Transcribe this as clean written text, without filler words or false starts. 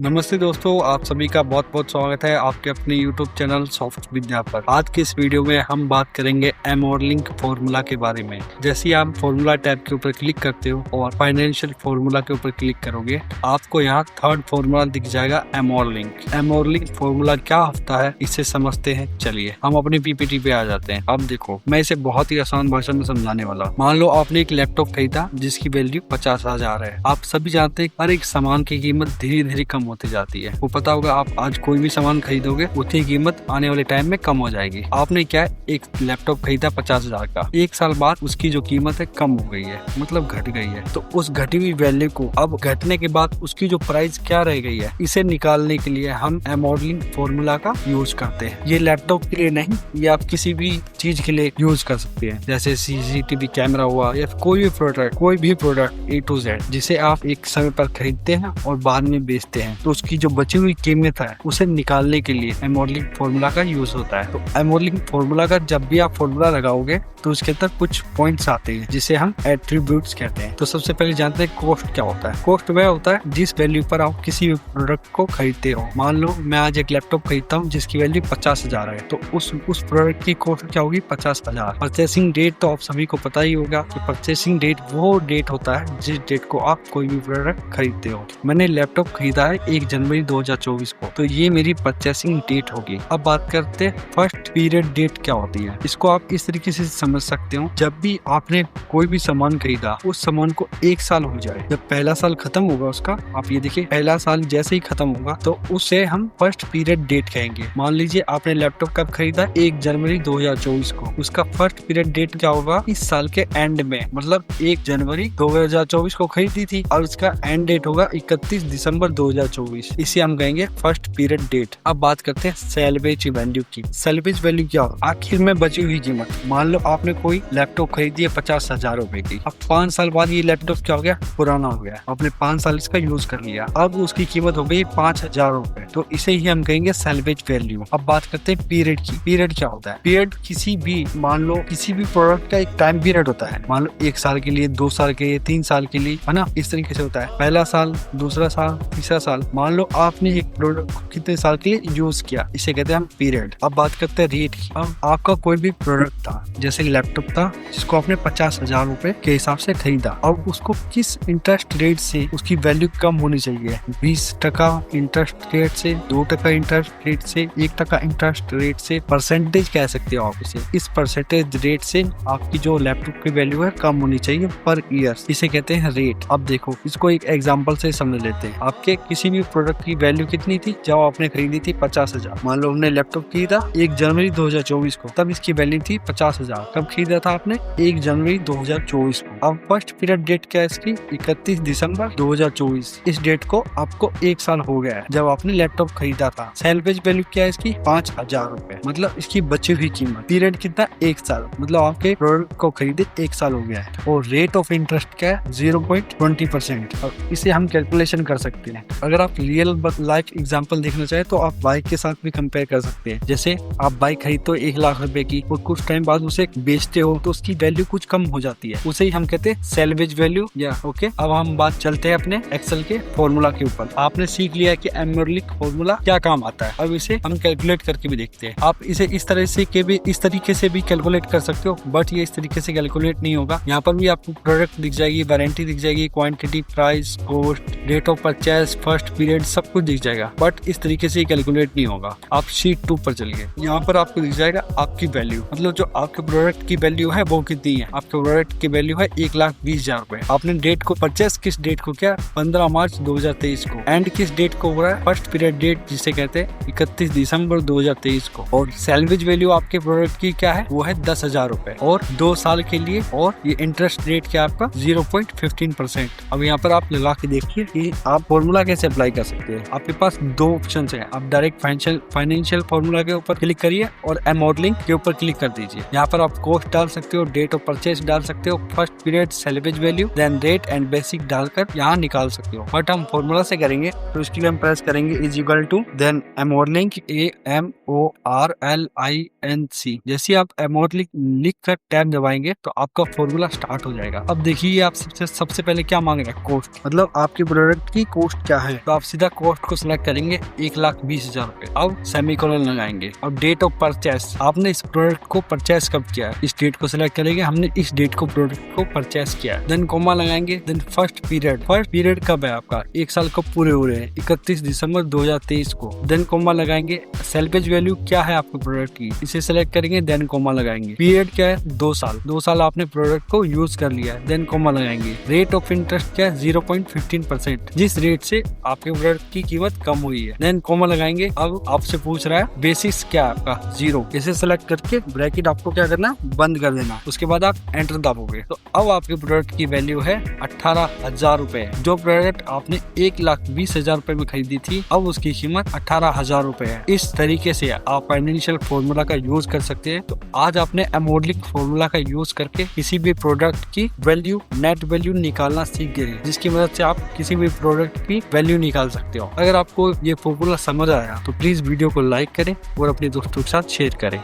नमस्ते दोस्तों, आप सभी का बहुत बहुत स्वागत है आपके अपने YouTube चैनल सॉफ्ट विद्या पर। आज के इस वीडियो में हम बात करेंगे एमोरलिंक फॉर्मूला के बारे में। जैसे ही आप फॉर्मूला टैब के ऊपर क्लिक करते हो और फाइनेंशियल फॉर्मूला के ऊपर क्लिक करोगे, आपको यहाँ थर्ड फॉर्मूला दिख जाएगा एमोरलिंक। एमोरलिंक फॉर्मूला क्या होता है, इसे समझते हैं। चलिए हम अपनी पीपीटी पे आ जाते हैं। अब देखो, मैं इसे बहुत ही आसान भाषा में समझाने वाला हूँ। मान लो आपने एक लैपटॉप खरीदा जिसकी वैल्यू 50,000 है। आप सभी जानते हैं हर एक सामान की कीमत धीरे धीरे कम होती जाती है। वो पता होगा, आप आज कोई भी सामान खरीदोगे उतनी कीमत आने वाले टाइम में कम हो जाएगी। आपने क्या है, एक लैपटॉप खरीदा 50,000 का, एक साल बाद उसकी जो कीमत है कम हो गई है, मतलब घट गई है। तो उस घटी हुई वैल्यू को अब घटने के बाद उसकी जो प्राइस क्या रह गई है, इसे निकालने के लिए हम एमोरलिंक फॉर्मूला का यूज करते हैं। ये लैपटॉप के लिए नहीं, ये आप किसी भी चीज के लिए यूज कर सकते हैं। जैसे सीसीटीवी कैमरा हुआ या कोई भी प्रोडक्ट A to Z जिसे आप एक समय पर खरीदते हैं और बाद में बेचते हैं, तो उसकी जो बची हुई कीमत है उसे निकालने के लिए एमोरलिंक फॉर्मूला का यूज होता है। तो एमोरलिंक फॉर्मूला का जब भी आप फॉर्मूला लगाओगे तो उसके अंदर कुछ पॉइंट्स आते हैं जिसे हम एट्रीब्यूट्स कहते हैं। तो सबसे पहले जानते हैं कॉस्ट क्या होता है। कॉस्ट वह होता है जिस वैल्यू पर आप किसी भी प्रोडक्ट को खरीदते हो। मान लो मैं आज एक लैपटॉप खरीदता हूँ जिसकी वैल्यू 50,000 है, तो उस प्रोडक्ट की कॉस्ट क्या होगी, 50,000। परचेसिंग डेट तो आप सभी को पता ही होगा कि परचेसिंग डेट वो डेट होता है जिस डेट को आप कोई भी प्रोडक्ट खरीदते हो। मैंने लैपटॉप खरीदा है 1 जनवरी 2024 को, तो ये मेरी परचेसिंग डेट होगी। अब बात करते हैं फर्स्ट पीरियड डेट क्या होती है। इसको आप इस तरीके से समझ सकते हो, जब भी आपने कोई भी सामान खरीदा उस सामान को 1 साल हो जाए, जब पहला साल खत्म होगा उसका, आप ये देखिए पहला साल जैसे ही खत्म होगा तो उसे हम फर्स्ट पीरियड डेट कहेंगे। मान लीजिए आपने लैपटॉप कब खरीदा, 1 जनवरी 2024 को, उसका फर्स्ट पीरियड डेट क्या होगा, इस साल के एंड में, मतलब 1 जनवरी 2024 को खरीदी थी और उसका एंड डेट होगा 31 दिसंबर 2024। इसे हम कहेंगे फर्स्ट पीरियड डेट। अब बात करते हैं सैल्वेज वैल्यू की। सैल्वेज वैल्यू क्या हो, आखिर में बची हुई कीमत। मान लो आपने कोई लैपटॉप खरीदी है 50,000 रुपए की। अब 5 साल बाद ये लैपटॉप क्या हो गया, पुराना हो गया। आपने 5 साल इसका यूज कर लिया, अब उसकी कीमत हो गई 5,000 रुपए। तो इसे ही हम कहेंगे सैल्वेज वैल्यू। अब बात करते हैं पीरियड की। पीरियड क्या होता है, पीरियड किसी भी, मान लो किसी भी प्रोडक्ट का एक टाइम पीरियड होता है। मान लो 1 साल के लिए, 2 साल के लिए, 3 साल के लिए, है ना, इस तरीके से होता है। पहला साल, दूसरा साल, तीसरा साल। मान लो आपने एक प्रोडक्ट कितने साल के लिए यूज किया, इसे कहते हैं हम पीरियड। अब बात करते हैं रेट की। अब आपका कोई भी प्रोडक्ट था, जैसे लैपटॉप था जिसको आपने 50,000 रुपए के हिसाब से खरीदा, और उसको किस इंटरेस्ट रेट से उसकी वैल्यू कम होनी चाहिए, 20% इंटरेस्ट रेट से, 2% इंटरेस्ट रेट से, 1% इंटरेस्ट रेट से, परसेंटेज कह सकते हो आप इसे। इस परसेंटेज रेट से आपकी जो लैपटॉप की वैल्यू है कम होनी चाहिए पर ईयर, इसे कहते हैं रेट। अब देखो, इसको एक एग्जांपल से समझ लेते हैं। आपके किसी भी प्रोडक्ट की वैल्यू कितनी थी जब आपने खरीदी थी, 50,000। मान लो हमने लैपटॉप खरीदा 1 जनवरी 2024 को, तब इसकी वैल्यू थी 50,000। कब खरीदा था आपने, 1 जनवरी 2024 को। अब फर्स्ट पीरियड डेट क्या है इसकी, 31 दिसंबर 2024। इस डेट को आपको 1 साल हो गया है जब आपने लैपटॉप खरीदा था। सैल्वेज वैल्यू क्या है इसकी, 5,000 रुपए, मतलब इसकी बची हुई कीमत। पीरियड कितना, 1 साल, मतलब आपके प्रोडक्ट को खरीदे 1 साल हो गया है। और रेट ऑफ इंटरेस्ट क्या है, 0.20%। और इसे हम कैलकुलेशन कर सकते हैं। अगर आप रियल लाइफ एग्जांपल देखना चाहे तो आप बाइक के साथ भी कंपेयर कर सकते हैं। जैसे आप बाइक खरीदते हो 1 लाख रुपए की और कुछ टाइम बाद उसे बेचते हो तो उसकी वैल्यू कुछ कम हो जाती है, उसे ही हम कहते हैं सैल्वेज वैल्यू। या ओके, अब हम बात चलते हैं अपने एक्सेल के फॉर्मूला के ऊपर। आपने सीख लिया कि एमोरलिंक फॉर्मूला क्या काम आता है। अब इसे हम कैलकुलेट करके भी देखते हैं। आप इसे इस तरीके से भी कैलकुलेट कर सकते हो, बट ये इस तरीके से कैलकुलेट नहीं होगा। यहाँ पर भी आपको प्रोडक्ट दिख जाएगी, वारंटी दिख जाएगी, quantity, price, cost, date of purchase, first period, सब कुछ दिख जाएगा, बट इस तरीके से कैलकुलेट नहीं होगा। आप शीट 2 पर चलिए, यहाँ पर आपको दिख जाएगा आपकी वैल्यू, मतलब जो आपके प्रोडक्ट की वैल्यू है वो कितनी है। आपके प्रोडक्ट की वैल्यू है 1,20,000 रुपए। आपने डेट को परचेस किस डेट को किया, 15 मार्च 2023 को। एंड किस डेट को हो रहा है, फर्स्ट पीरियड डेट जिसे कहते हैं 31 दिसंबर 2023 को। और सैल्वेज वैल्यू आपके प्रोडक्ट की क्या है, वो है 10,000 रुपए और 2 साल के लिए। और ये इंटरेस्ट रेट क्या आपका 0.15%। अब यहाँ पर आप लगा के देखिए कि आप फॉर्मूला कैसे अप्लाई कर सकते हैं। आपके पास 2 ऑप्शन है, आप डायरेक्ट फाइनेंशियल फॉर्मूला के ऊपर क्लिक करिए और एमोडलिंक के ऊपर क्लिक कर दीजिए। यहाँ पर आप कॉस्ट डाल सकते हो, डेट ऑफ परचेज डाल सकते हो, first period, salvage value, then rate and basic डालकर यहाँ निकाल सकते हो। बट हम फॉर्मूला से करेंगे तो इसके लिए हम प्रेस करेंगे इज इक्वल टू देन एमोडलिंक AMORLINC। जैसे आप एमोडलिंक लिख कर टैब दबाएंगे तो आपका फॉर्मूला स्टार्ट हो जाएगा। अब देखिए आप सबसे पहले क्या मांगेगा, कॉस्ट, मतलब आपके प्रोडक्ट की कॉस्ट क्या है। तो आप सीधा कॉस्ट को सिलेक्ट करेंगे 1,20,000 रुपए। अब सेमीकोलन लगाएंगे। अब डेट ऑफ परचेस, आपने इस प्रोडक्ट को परचेस कब किया है, इस डेट को सिलेक्ट करेंगे, हमने इस डेट को प्रोडक्ट को परचेस किया है। देन कोमा लगाएंगे। देन फर्स्ट पीरियड कब है आपका, 1 साल कब पूरे हो रहे हैं, 31 दिसंबर 2023 को। देन कोमा लगाएंगे। सेल्वेज वैल्यू क्या है आपके प्रोडक्ट की, इसे सिलेक्ट करेंगे। देन कोमा लगाएंगे। पीरियड क्या है, 2 साल आपने प्रोडक्ट को यूज कर लिया है। देन कोमा लगाएंगे। रेट ऑफ इंटरेस्ट क्या है, 0.15%, जिस रेट से आपके प्रोडक्ट की कीमत कम हुई है। देन कोमा लगाएंगे। अब आपसे पूछ रहा है बेसिक्स क्या है आपका, 0, इसे सेलेक्ट करके ब्रैकेट आपको क्या करना, बंद कर देना। उसके बाद आप एंटर दबाओगे तो अब आपके प्रोडक्ट की वैल्यू है 18,000 रुपए। जो प्रोडक्ट आपने 1,20,000 रुपए में खरीदी थी, अब उसकी कीमत 18,000 रुपए है। इस तरीके से आप फाइनेंशियल फॉर्मूला का यूज कर सकते हैं। तो आज आपने एमोडलिंक फॉर्मूला का यूज करके किसी भी प्रोडक्ट की वैल्यू, नेट वैल्यू निकालना सीख गए, जिसकी मदद से आप किसी भी प्रोडक्ट की वैल्यू निकाल सकते हो। अगर आपको ये फॉर्मूला समझ आया तो प्लीज वीडियो को लाइक करें और अपने दोस्तों के साथ शेयर करें।